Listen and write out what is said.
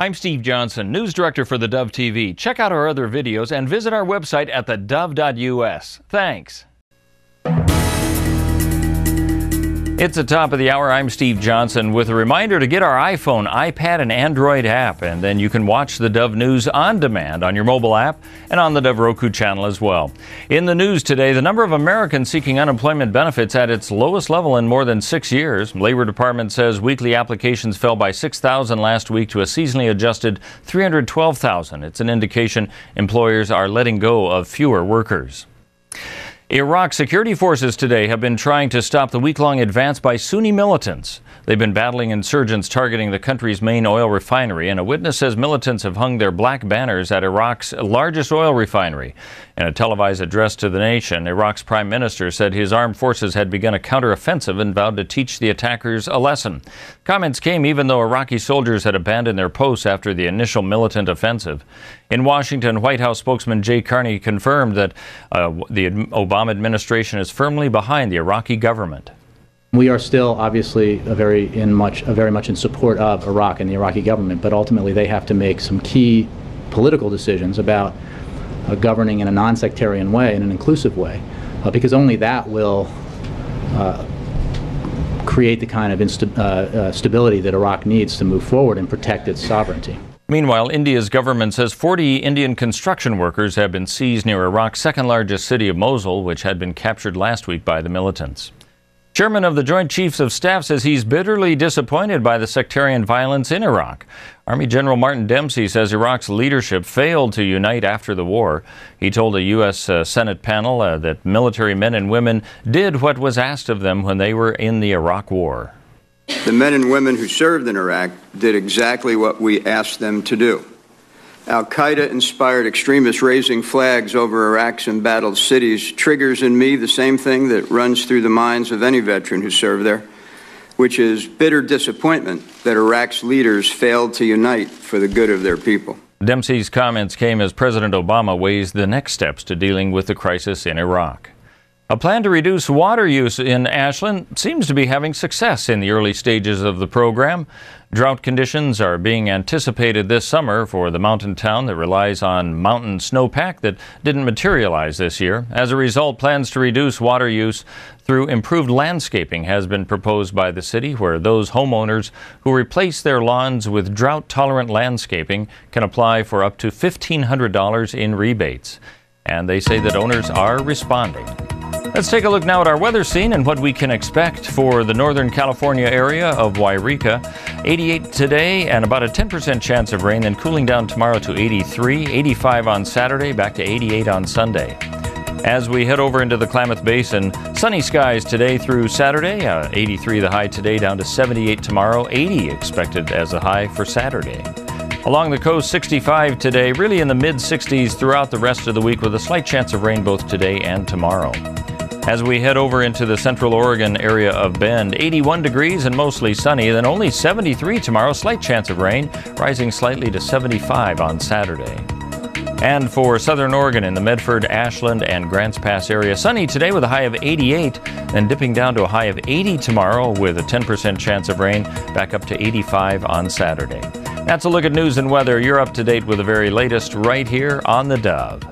I'm Steve Johnson, News Director for theDove TV. Check out our other videos and visit our website at thedove.us. Thanks. It's the top of the hour. I'm Steve Johnson with a reminder to get our iPhone, iPad, and Android app. And then you can watch the Dove News on demand on your mobile app and on the Dove Roku channel as well. In the news today, the number of Americans seeking unemployment benefits at its lowest level in more than 6 years. Labor Department says weekly applications fell by 6,000 last week to a seasonally adjusted 312,000. It's an indication employers are letting go of fewer workers. Iraq security forces today have been trying to stop the week-long advance by Sunni militants. They've been battling insurgents targeting the country's main oil refinery, and a witness says militants have hung their black banners at Iraq's largest oil refinery. In a televised address to the nation, Iraq's prime minister said his armed forces had begun a counteroffensive and vowed to teach the attackers a lesson. Comments came even though Iraqi soldiers had abandoned their posts after the initial militant offensive. In Washington, White House spokesman Jay Carney confirmed that the Obama administration is firmly behind the Iraqi government. We are still obviously very much in support of Iraq and the Iraqi government, but ultimately they have to make some key political decisions about governing in a non-sectarian way, in an inclusive way, because only that will create the kind of stability that Iraq needs to move forward and protect its sovereignty. Meanwhile, India's government says 40 Indian construction workers have been seized near Iraq's second-largest city of Mosul, which had been captured last week by the militants. Chairman of the Joint Chiefs of Staff says he's bitterly disappointed by the sectarian violence in Iraq. Army General Martin Dempsey says Iraq's leadership failed to unite after the war. He told a U.S. Senate panel that military men and women did what was asked of them when they were in the Iraq War. The men and women who served in Iraq did exactly what we asked them to do. Al-Qaeda-inspired extremists raising flags over Iraq's embattled cities triggers in me the same thing that runs through the minds of any veteran who served there, which is bitter disappointment that Iraq's leaders failed to unite for the good of their people. Dempsey's comments came as President Obama weighs the next steps to dealing with the crisis in Iraq. A plan to reduce water use in Ashland seems to be having success in the early stages of the program. Drought conditions are being anticipated this summer for the mountain town that relies on mountain snowpack that didn't materialize this year. As a result, plans to reduce water use through improved landscaping has been proposed by the city, where those homeowners who replace their lawns with drought-tolerant landscaping can apply for up to $1,500 in rebates. And they say that owners are responding. Let's take a look now at our weather scene and what we can expect for the Northern California area of Wairika. 88 today and about a 10% chance of rain, then cooling down tomorrow to 83, 85 on Saturday, back to 88 on Sunday. As we head over into the Klamath Basin, sunny skies today through Saturday, 83 the high today, down to 78 tomorrow, 80 expected as a high for Saturday. Along the coast, 65 today, really in the mid-60s throughout the rest of the week with a slight chance of rain both today and tomorrow. As we head over into the Central Oregon area of Bend, 81 degrees and mostly sunny, then only 73 tomorrow, slight chance of rain, rising slightly to 75 on Saturday. And for Southern Oregon in the Medford, Ashland, and Grants Pass area, sunny today with a high of 88, then dipping down to a high of 80 tomorrow with a 10% chance of rain, back up to 85 on Saturday. That's a look at news and weather. You're up to date with the very latest right here on the Dove.